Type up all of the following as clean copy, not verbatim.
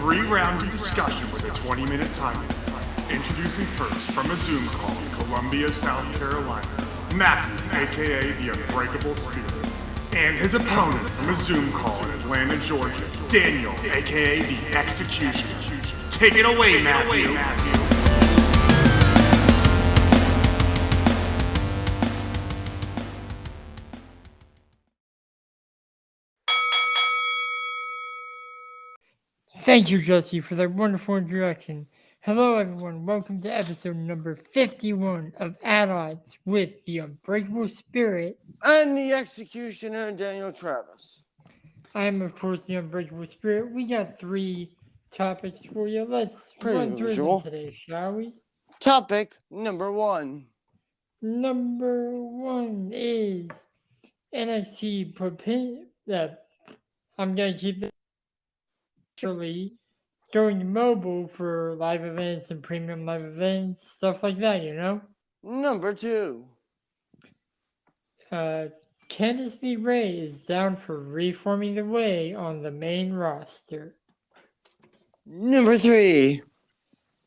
3 rounds of discussion with a 20-minute time limit. Introducing first from a Zoom call in Columbia, South Carolina, Matthew, aka the Unbreakable Spirit. And his opponent from a Zoom call in Atlanta, Georgia, Daniel, aka the Executioner. Take it away, Matthew. Thank you, Jesse, for that wonderful introduction. Hello, everyone. Welcome to episode number 51 of At Odds with the Unbreakable Spirit. And the Executioner, Daniel Travis. I am, of course, the Unbreakable Spirit. We got 3 topics for you. Let's run through them today, shall we? Topic number 1. Number 1 is NXT I'm going to keep that actually going mobile for live events and premium live events, stuff like that, you know? Number 2. Candice LeRae is down for reforming the Way on the main roster. Number 3.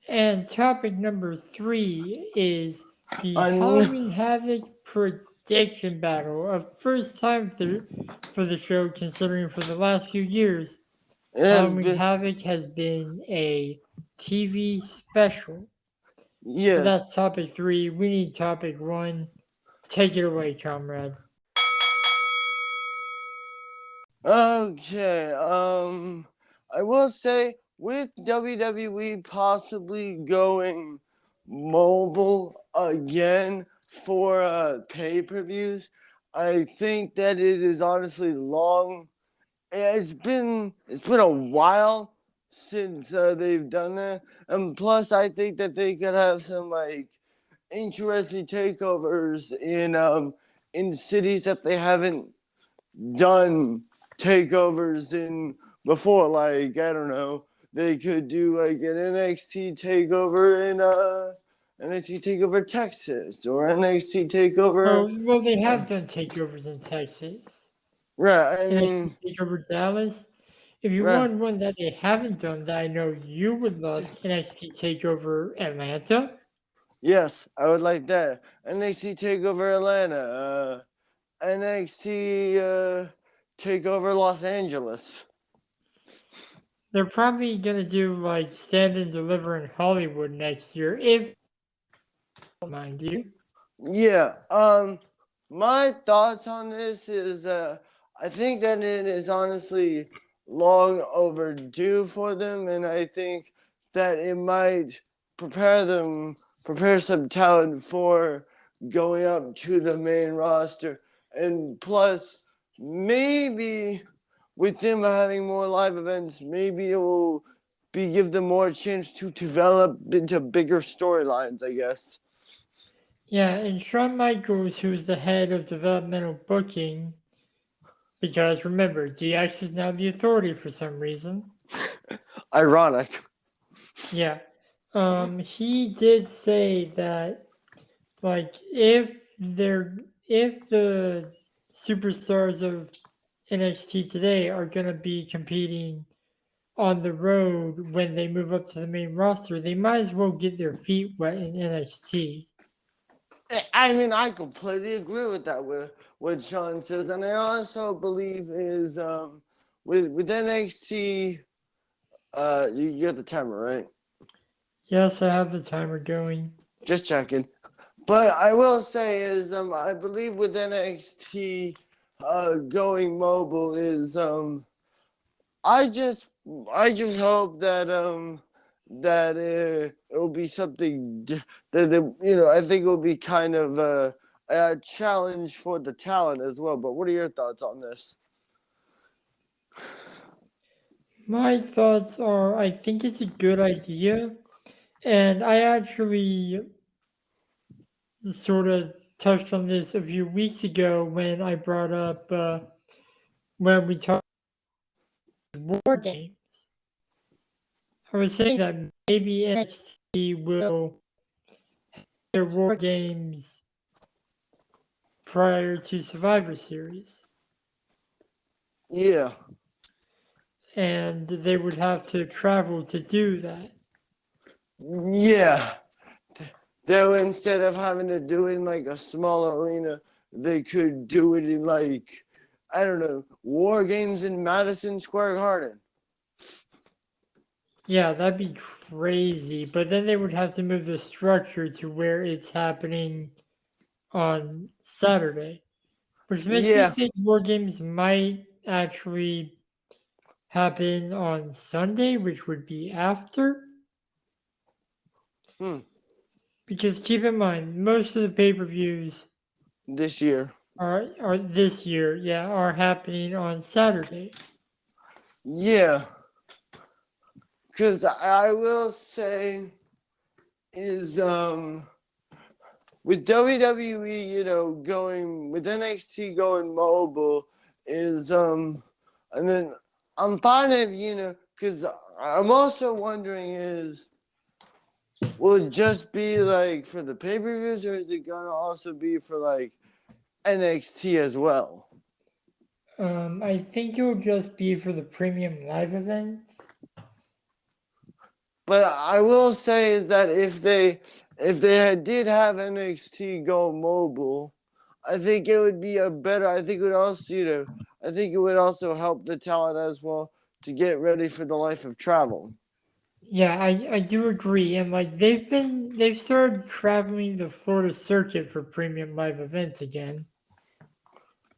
And topic number 3 is the Halloween Havoc prediction battle. A first time for the show, considering for the last few years, Halloween Havoc has been a TV special. Yes. So that's topic 3. We need topic 1. Take it away, comrade. Okay, I will say, with WWE possibly going mobile again for pay-per-views, I think that it is honestly long. It's been a while since they've done that, and plus I think that they could have some interesting takeovers in cities that they haven't done takeovers in before. Like, I don't know, they could do like an NXT takeover in NXT takeover Texas or NXT takeover. Well, they have done takeovers in Texas. Right, I mean, takeover Dallas. If you want one that they haven't done that I know you would love, NXT takeover Atlanta. Yes, I would like that. NXT takeover Atlanta. NXT takeover Los Angeles. They're probably gonna do like Stand and Deliver in Hollywood next year, if mind you. Yeah. My thoughts on this is I think that it is honestly long overdue for them, and I think that it might prepare some talent for going up to the main roster. And plus, maybe with them having more live events, maybe it will give them more chance to develop into bigger storylines, I guess. Yeah, and Shawn Michaels, who's the head of developmental booking, because remember, DX is now the authority for some reason. Ironic. Yeah. He did say that, like, if the superstars of NXT today are going to be competing on the road when they move up to the main roster, they might as well get their feet wet in NXT. I mean, I completely agree with that, with what Sean says. And I also believe is with NXT, you get the timer, right? Yes, I have the timer going. Just checking. But I will say is I believe with NXT going mobile is I just hope that it'll be something that I think it will be kind of a challenge for the talent as well. But what are your thoughts on this? My thoughts are, I think it's a good idea, and I actually sort of touched on this a few weeks ago when I brought up when we talked about War Games. I was saying that maybe NXT will have their War Games prior to Survivor Series. Yeah. and they would have to travel to do that. Yeah. Though instead of having to do it in like a small arena, they could do it in like, I don't know, War Games in Madison Square Garden. Yeah, that'd be crazy. But then they would have to move the structure to where it's happening on Saturday, which makes me Yeah. think War Games might actually happen on Sunday, which would be after. Hmm. Because keep in mind, most of the pay-per-views This year. are this year, yeah, are happening on Saturday. Yeah. Because I will say is with WWE, going with NXT going mobile is and then I'm fine if because I'm also wondering is will it just be like for the pay-per-views or is it gonna also be for like NXT as well? I think it'll just be for the premium live events. But I will say is that if they did have NXT go mobile, I think it would be a better. I think it would also I think it would also help the talent as well to get ready for the life of travel. Yeah, I do agree. And like they've started traveling the Florida circuit for premium live events again.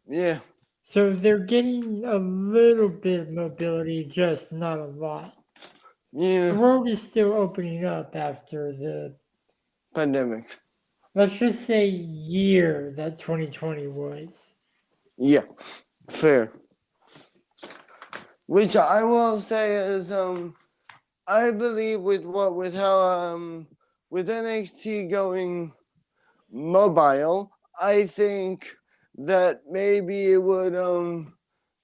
Yeah. So they're getting a little bit of mobility, just not a lot. The Yeah. world is still opening up after the, Pandemic. let's just say, year that 2020 was. Yeah. Fair. Which I will say is I believe with how with NXT going mobile, I think that maybe it would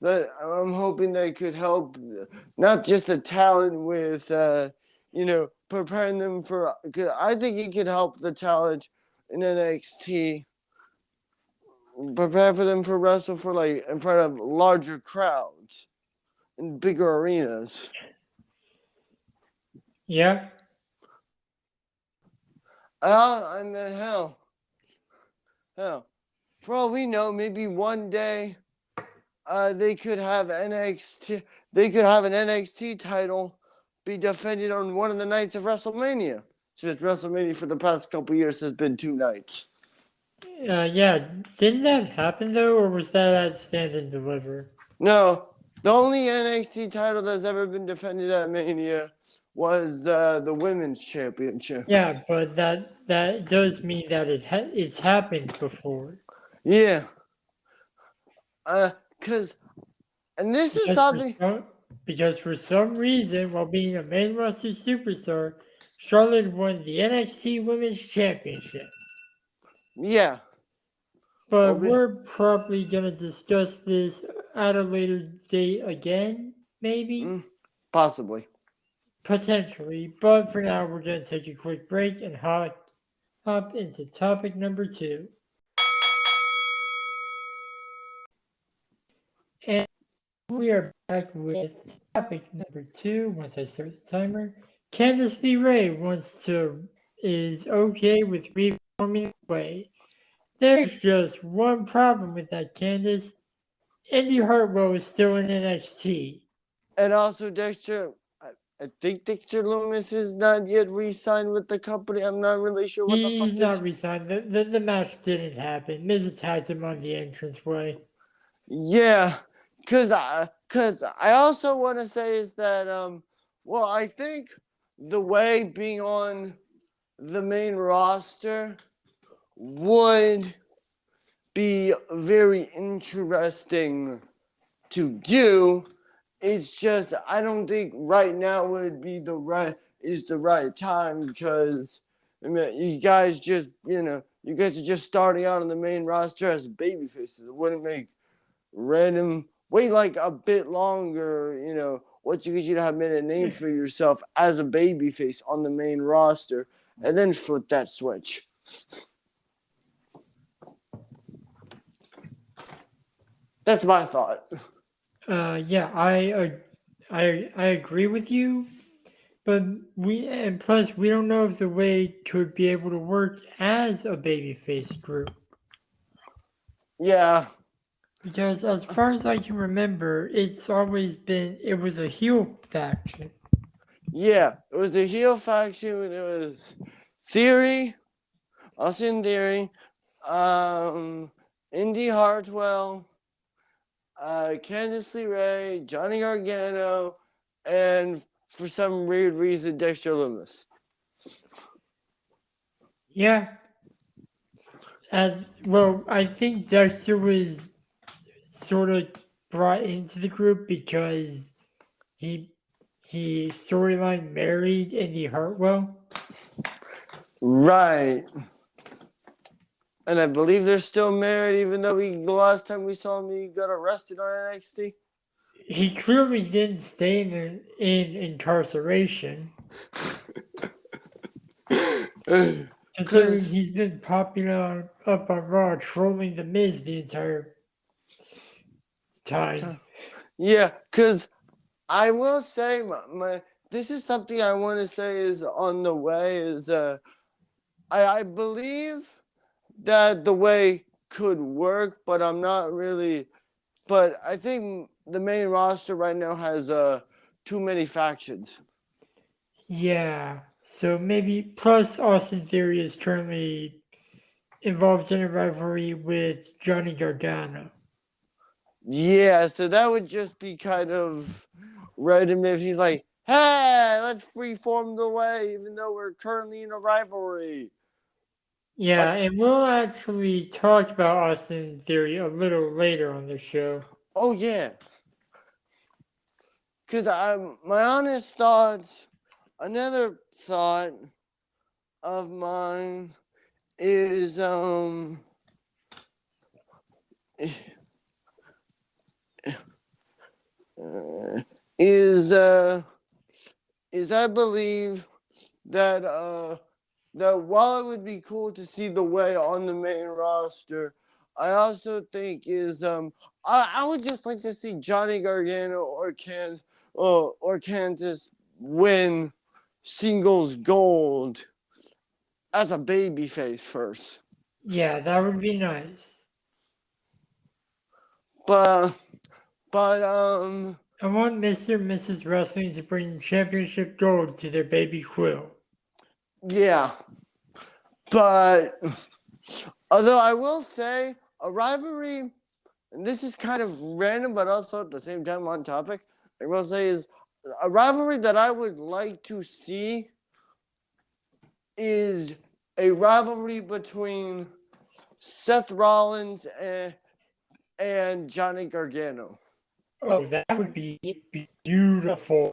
that I'm hoping they could help not just the talent with preparing them for. Cause I think it could help the talent in NXT prepare for them for wrestle for like in front of larger crowds in bigger arenas. Yeah. And then hell, for all we know, maybe one day they could have NXT. They could have an NXT title be defended on one of the nights of WrestleMania. Since WrestleMania for the past couple years has been 2 nights. Yeah. Didn't that happen though, or was that at Stand and Deliver? No, the only NXT title that's ever been defended at Mania was the Women's Championship. Yeah, but that does mean that it's happened before. Yeah. And this is something. Because for some reason, while being a main roster superstar, Charlotte won the NXT Women's Championship. Yeah. But we're probably going to discuss this at a later date again, maybe? Possibly. Potentially. But for now, we're going to take a quick break and hop into topic number 2. And we are back with topic number 2. Once I start the timer, Candice LeRae is okay with reforming away. There's just one problem with that, Candice. Indy Hartwell is still in NXT. And also I think Dexter Loomis is not yet re-signed with the company. I'm not really sure what the fuck. He's not re-signed. The match didn't happen. Miz attacked him on the entranceway. Yeah, cause I also want to say is that I think the way being on the main roster would be very interesting to do. It's just I don't think right now would be the right time because I mean you guys are just starting out on the main roster as baby faces. It wouldn't make random wait like a bit longer, what you should have made a name for yourself as a baby face on the main roster and then flip that switch. That's my thought. Yeah, I agree with you, but plus we don't know if the Way could be able to work as a babyface group. Yeah, Because as far as I can remember, it was a heel faction. yeah. It was a heel faction. It was Theory, Austin Theory, Indy Hartwell, Candice LeRae, Johnny Gargano, and for some weird reason, Dexter Lumis. Yeah. And well, I think Dexter was sort of brought into the group because he storyline married Indy Hartwell. Right. And I believe they're still married, even though the last time we saw him, he got arrested on NXT. He clearly didn't stay in incarceration. Considering he's been popping up on Raw, trolling The Miz the entire time. Yeah, because I will say, this is something I want to say is on the way, is I believe that the Way could work, but I'm not really, but I think the main roster right now has too many factions. Yeah, so maybe, plus Austin Theory is currently involved in a rivalry with Johnny Gargano. Yeah, so that would just be kind of random if he's like, hey, let's freeform the Way, even though we're currently in a rivalry. Yeah, and we'll actually talk about Austin Theory a little later on the show. Oh, yeah. Because my honest thoughts, another thought of mine is is I believe that that while it would be cool to see the Way on the main roster, I also think is I would just like to see Johnny Gargano or Kansas win singles gold as a babyface first. Yeah, that would be nice. But I want Mr. and Mrs. Wrestling to bring championship gold to their baby Quill. yeah. But although I will say a rivalry, and this is kind of random, but also at the same time on topic, I will say is a rivalry that I would like to see is a rivalry between Seth Rollins and Johnny Gargano. Oh, that would be beautiful.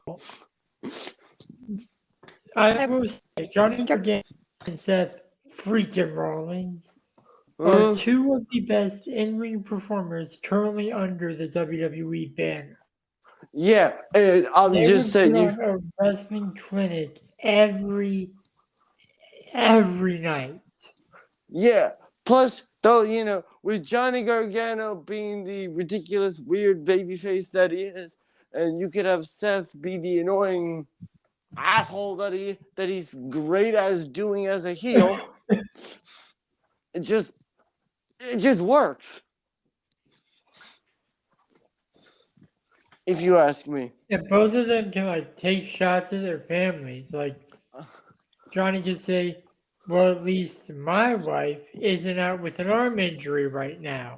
I will say Johnny Gargano and Seth freaking Rollins are two of the best in-ring performers currently under the WWE banner. Yeah, and I'm They just would saying put on a wrestling clinic every night. Yeah. Plus, though, you know, with Johnny Gargano being the ridiculous, weird babyface that he is, and you could have Seth be the annoying asshole that he's great as doing as a heel. it just works. If you ask me. And both of them can like take shots at their families. Like Johnny could say, well, at least my wife isn't out with an arm injury right now.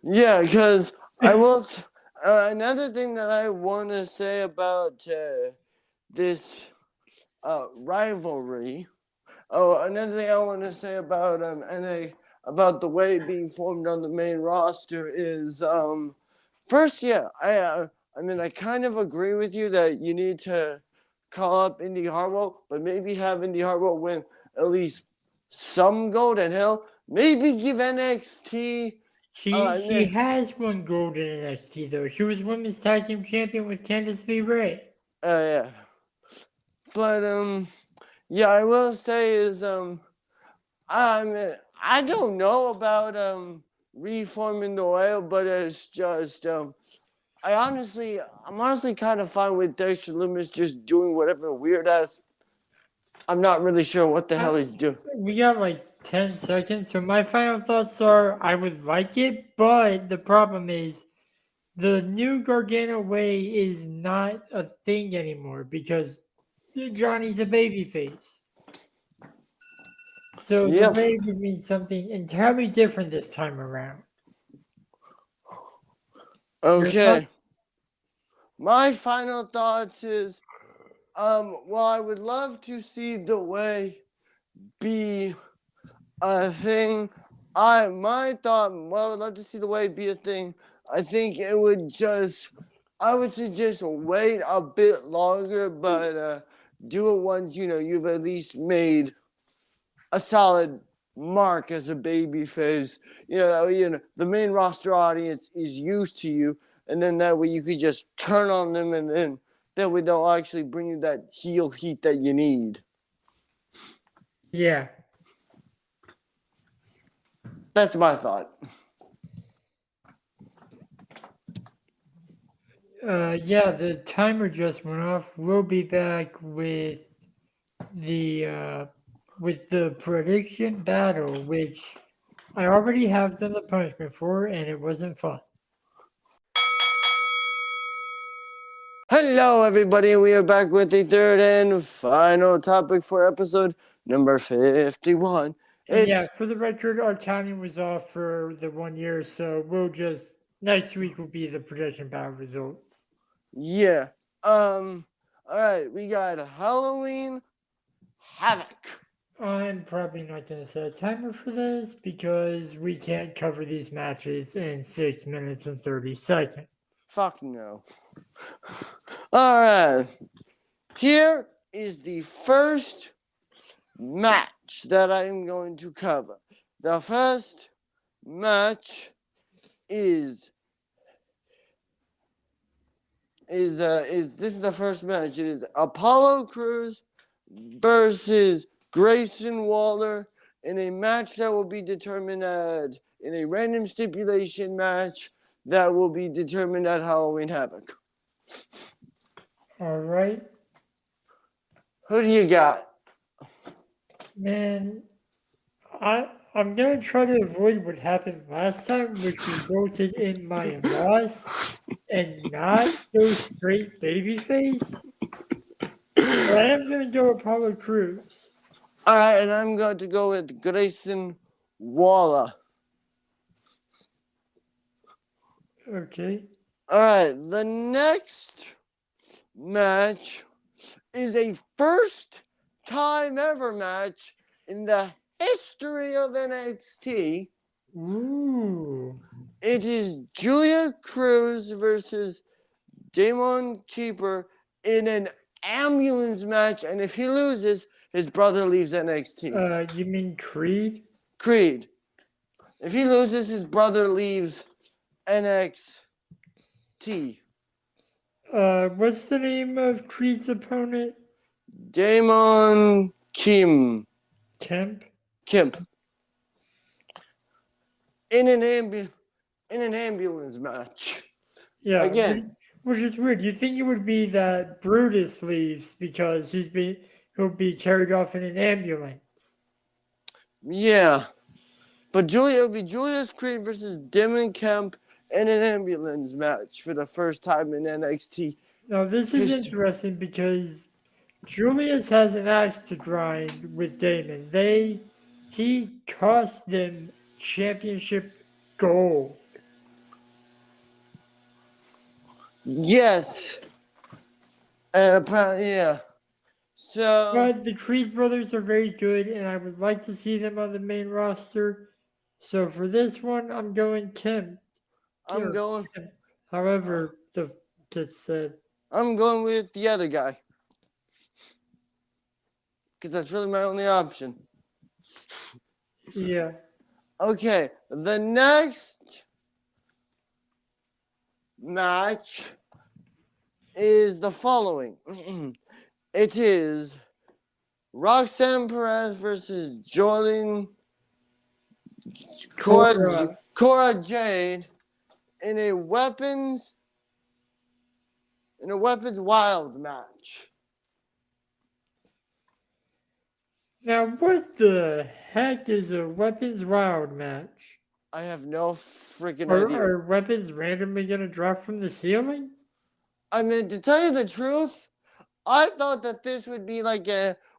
Yeah, because I will. Another thing that I want to say about this rivalry. Oh, another thing I want to say about about the Way being formed on the main roster is first, yeah, I mean I kind of agree with you that you need to call up Indy Hartwell, but maybe have Indy Hartwell win at least some gold, and hell, maybe give NXT. She has won gold in NXT though. She was women's tag team champion with Candice LeRae. Yeah. But yeah, I will say is I mean I don't know about reforming the Way, but it's just I'm honestly kind of fine with Dexter Lumis just doing whatever weird ass. I'm not really sure what the hell he's doing. We got like 10 seconds. So my final thoughts are I would like it, but the problem is the new Gargano way is not a thing anymore because Johnny's a babyface. So the Yep. way would mean something entirely different this time around. Okay. My final thoughts is, well, I would love to see the way be a thing. I would love to see the way be a thing. I think it would I would suggest wait a bit longer, but do it once you've at least made a solid mark as a baby face. The main roster audience is used to you, and then that way you could just turn on them, and then that way they'll actually bring you that heel heat that you need. Yeah. That's my thought. Yeah, the timer just went off. We'll be back with the prediction battle, which I already have done the punishment for, and it wasn't fun. Hello, everybody. We are back with the third and final topic for episode number 51. And yeah, for the record, our counting was off for the 1 year, so next week will be the prediction battle results. Yeah. All right. We got Halloween Havoc. I'm probably not going to set a timer for this because we can't cover these matches in 6 minutes and 30 seconds. Fuck no. All right. Here is the first match that I'm going to cover. The first match is this is the first match. It is Apollo Crews versus Grayson Waller in a match that will be determined in a random stipulation match that will be determined at Halloween Havoc. All right. Who do you got? Man, I'm going to try to avoid what happened last time, which resulted in my loss and not go straight babyface. But I am going to go Apollo Crews. All right, and I'm going to go with Grayson Waller. Okay. All right, the next match is a first time ever match in the history of NXT. Ooh. It is Julia Cruz versus Damon Keeper in an ambulance match, and if he loses, his brother leaves NXT. You mean Creed? Creed. If he loses, his brother leaves NXT. What's the name of Creed's opponent? Damon Kemp. In an ambulance match. Yeah. Again. Which is weird. You think it would be that Brutus leaves because he'll be carried off in an ambulance. Yeah. But it'll be Julius Creed versus Damon Kemp in an ambulance match for the first time in NXT. Now, this is interesting because Julius has an axe to grind with Damon. He cost them championship gold. Yes. And apparently, yeah. So. But the Creed brothers are very good, and I would like to see them on the main roster. So for this one, I'm going Kemp. However, the kid said. I'm going with the other guy. Because that's really my only option. Yeah. Okay, the next match is the following. It is Roxanne Perez versus Jordan Cora Jade in a weapons in a Weapons Wild match. Now, what the heck is a Weapons Wild match? I have no freaking Are, idea. are weapons randomly going to drop from the ceiling? I mean, to tell you the truth, I thought that this would be like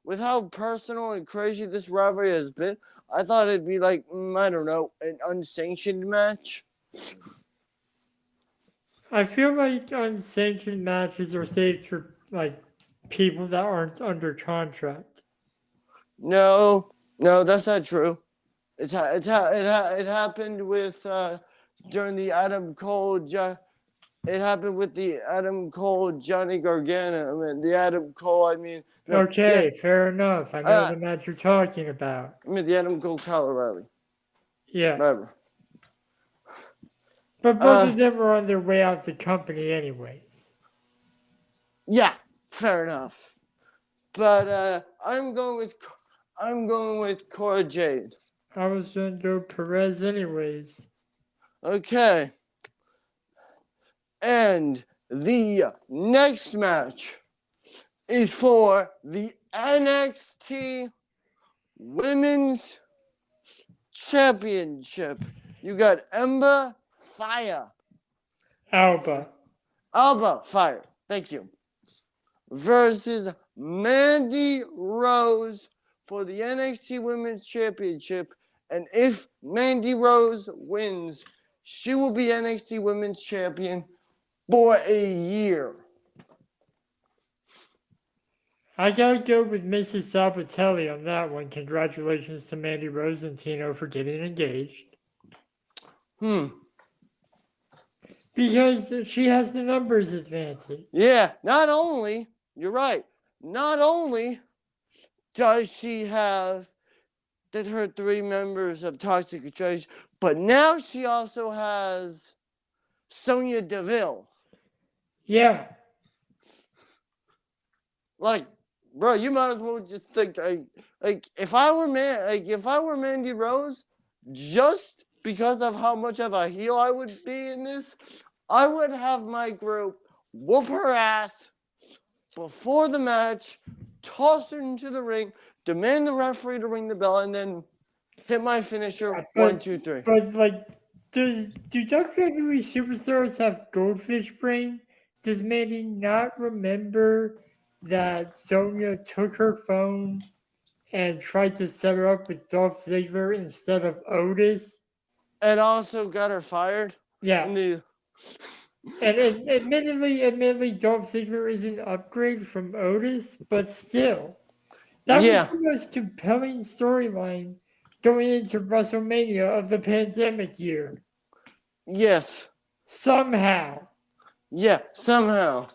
with how personal and crazy this rivalry has been, I thought it'd be like, I don't know, an unsanctioned match. I feel like unsanctioned matches are saved for like people that aren't under contract. No, that's not true. It happened with during the Adam Cole. It happened with the Adam Cole Johnny Gargano. I mean, the Adam Cole. I mean, no, Okay, fair enough. I know Uh, the match you're talking about. I mean the Adam Cole Kyle O'Reilly. Yeah, Whatever. but both of them were on their way out the company, anyways. Yeah, fair enough. But I'm going with Cora Jade. I was gonna go Perez, anyways. Okay. And the next match is for the NXT Women's Championship. You got Alba Fire. Alba Fire. Thank you. Versus Mandy Rose for the NXT Women's Championship. And if Mandy Rose wins, she will be NXT Women's Champion for a year. I gotta go with Mrs. Sabatelli on that one. Congratulations to Mandy Rose and Tino for getting engaged. Because she has the numbers advantage. Yeah, not only, you're right, not only does she have that her 3 members of Toxic Attraction, but now she also has Sonya Deville. Yeah. Like, bro, you might as well just think like if I were Mandy Rose, just because of how much of a heel I would be in this, I would have my group whoop her ass before the match, toss her into the ring, demand the referee to ring the bell, and then hit my finisher. 1, 2, 3. But like, do WWE superstars have goldfish brain? Does Mandy not remember that Sonya took her phone and tried to set her up with Dolph Ziggler instead of Otis? And also got her fired. Yeah. And admittedly, Dolph Ziggler is an upgrade from Otis, but still, that was the most compelling storyline going into WrestleMania of the pandemic year. Yes. Somehow. Yeah, somehow.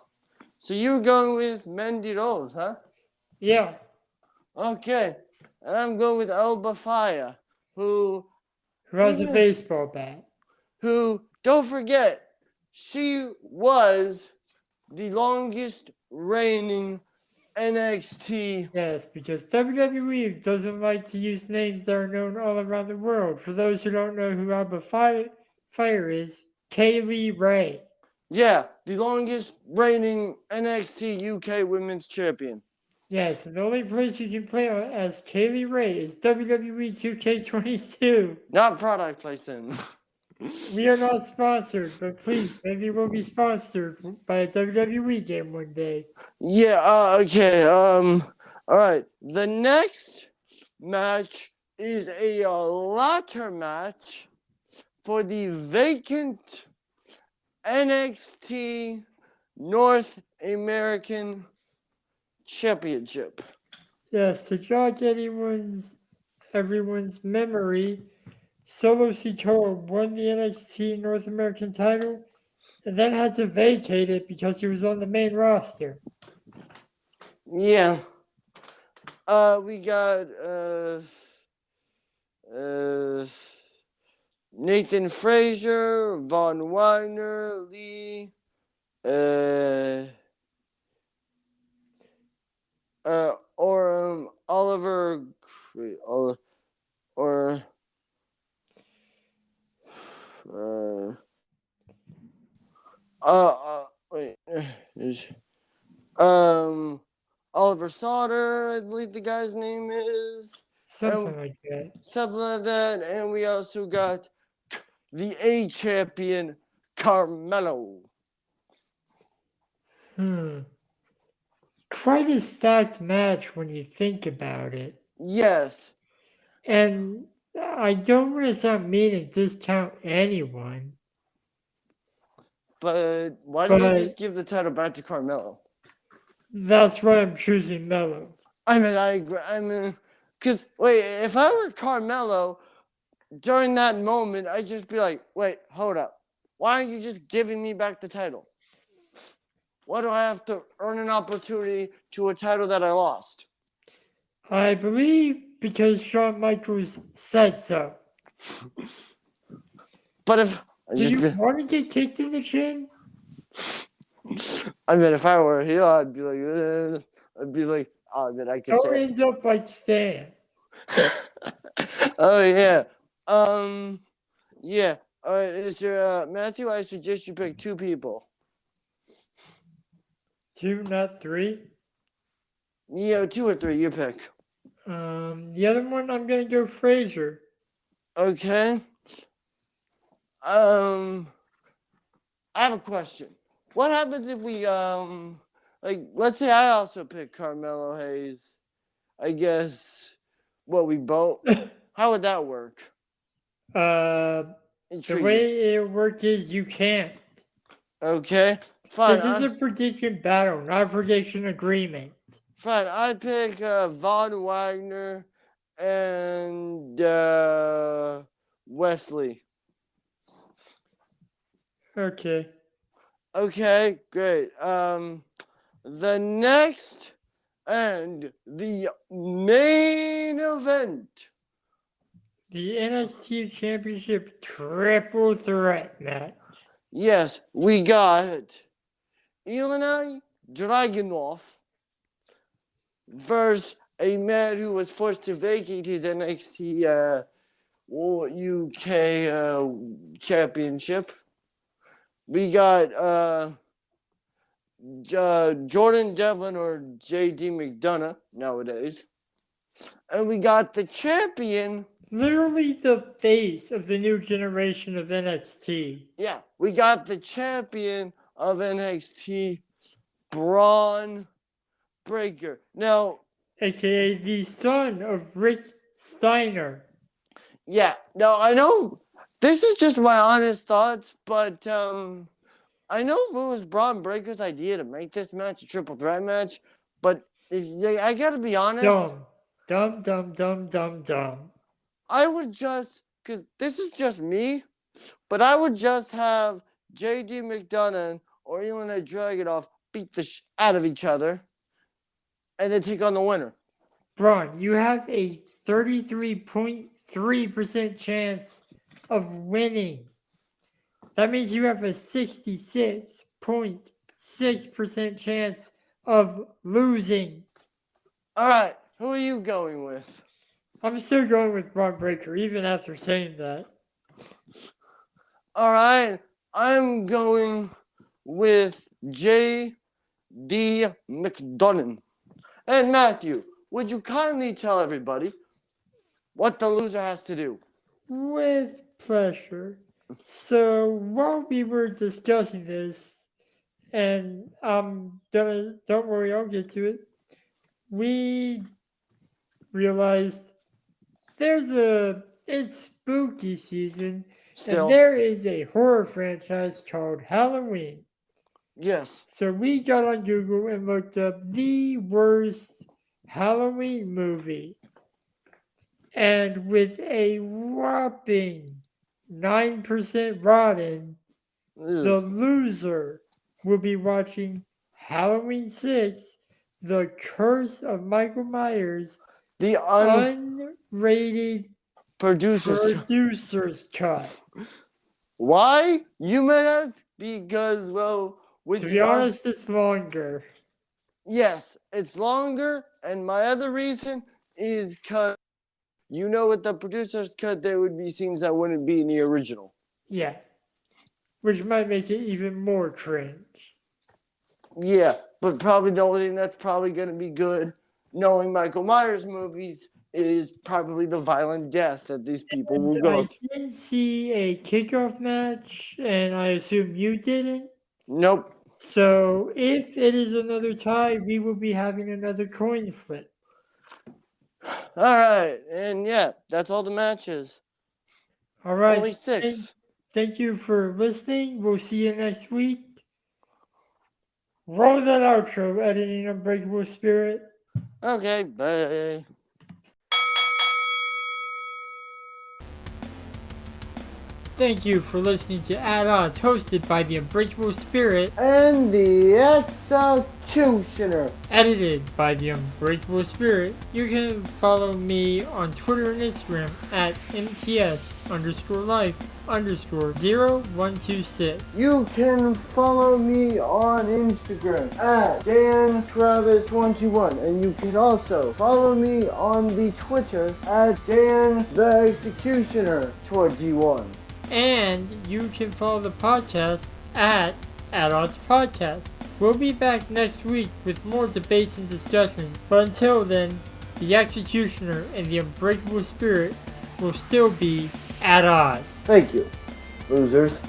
So you're going with Mandy Rose, huh? Yeah. Okay. And I'm going with Alba Fire, who has a baseball bat. Who, don't forget, she was the longest reigning NXT. Yes, because WWE doesn't like to use names that are known all around the world. For those who don't know who Alba Fire is, Kaylee Ray. Yeah, the longest reigning NXT UK Women's Champion. Yes, and the only place you can play as Kaylee Ray is WWE 2K22. Not product placement. We are not sponsored, but please, maybe we'll be sponsored by a WWE game one day. Yeah, okay. All right. The next match is a ladder match for the vacant NXT North American Championship. Yes, to jog everyone's memory, Solo Sikoa won the NXT North American title and then had to vacate it because he was on the main roster. Yeah. We got Nathan Frazier, Von Wagner, Lee, Oliver, wait. Oliver Sauter, I believe the guy's name is. Something like that. Something like that. And we also got the A champion, Carmelo. Quite a stacked match when you think about it. Yes. And I don't want to sound mean and discount anyone. But why didn't you just give the title back to Carmelo? That's why I'm choosing Melo. I mean, I agree. I mean, because, wait, if I were Carmelo, during that moment, I'd just be like, wait, hold up. Why aren't you just giving me back the title? Why do I have to earn an opportunity to a title that I lost? I believe because Shawn Michaels said so. But if... Do you want to get kicked in the chin? I mean, if I were a heel, I'd be like, oh, then I could Don't say. end up like Stan. Oh yeah. Yeah. Is there Matthew? I suggest you pick 2 people. 2, not 3. Yeah, 2 or 3. You pick. The other one, I'm gonna go Frazier. Okay. I have a question. What happens if we like, let's say I also pick Carmelo Hayes. I guess we both. How would that work? The way it works is you can't. Okay. Fine. This is a prediction battle, not a prediction agreement. Fine. I pick Von Wagner and Wesley. Okay. Okay, great. The next and the main event. The NXT Championship Triple Threat match. Yes, we got Ilya Dragunov versus a man who was forced to vacate his NXT UK championship. We got Jordan Devlin or JD McDonough nowadays. And we got the champion. Literally the face of the new generation of NXT. Yeah, we got the champion of NXT, Braun Breaker. Now, AKA the son of Rick Steiner. Yeah, no, I know this is just my honest thoughts, but I know it was Braun Breaker's idea to make this match a triple threat match, but I gotta be honest. Dumb. I would just, because this is just me, but I would just have JD McDonough or Ilya Dragunov beat the out of each other and then take on the winner. Braun, you have a 33.3% chance of winning. That means you have a 66.6% chance of losing. All right, who are you going with? I'm still going with Braun Breaker, even after saying that. All right, I'm going with J.D. McDonough. And Matthew, would you kindly tell everybody what the loser has to do? With pleasure. So while we were discussing this, and don't worry, I'll get to it. We realized it's spooky season, and there is a horror franchise called Halloween. Yes. So we got on Google and looked up the worst Halloween movie. And with a whopping 9% rotten, the loser will be watching Halloween 6, The Curse of Michael Myers, the unrated producer's cut. Why? You might ask? Because, well, to be honest, it's longer. Yes, it's longer, and my other reason is because with the producer's cut, there would be scenes that wouldn't be in the original. Yeah, which might make it even more cringe. Yeah, but probably the only thing that's probably going to be good, knowing Michael Myers movies, is probably the violent death that these people will And go I through. didn't see a kickoff match, and I assume you didn't. Nope. So if it is another tie, we will be having another coin flip. All right, and yeah, that's all the matches. All right. Only 6. Thank you for listening. We'll see you next week. Roll that outro, editing Unbreakable Spirit. Okay, bye. Thank you for listening to At Odds, hosted by the Unbreakable Spirit, And the Executioner. edited by the Unbreakable Spirit. You can follow me on Twitter and Instagram at MTS_life_0126. You can follow me on Instagram at DanTravis121, and you can also follow me on the Twitter at DanTheExecutioner21. And you can follow the podcast at Odds Podcast. We'll be back next week with more debates and discussions. But until then, the Executioner and the Unbreakable Spirit will still be at odds. Thank you, losers.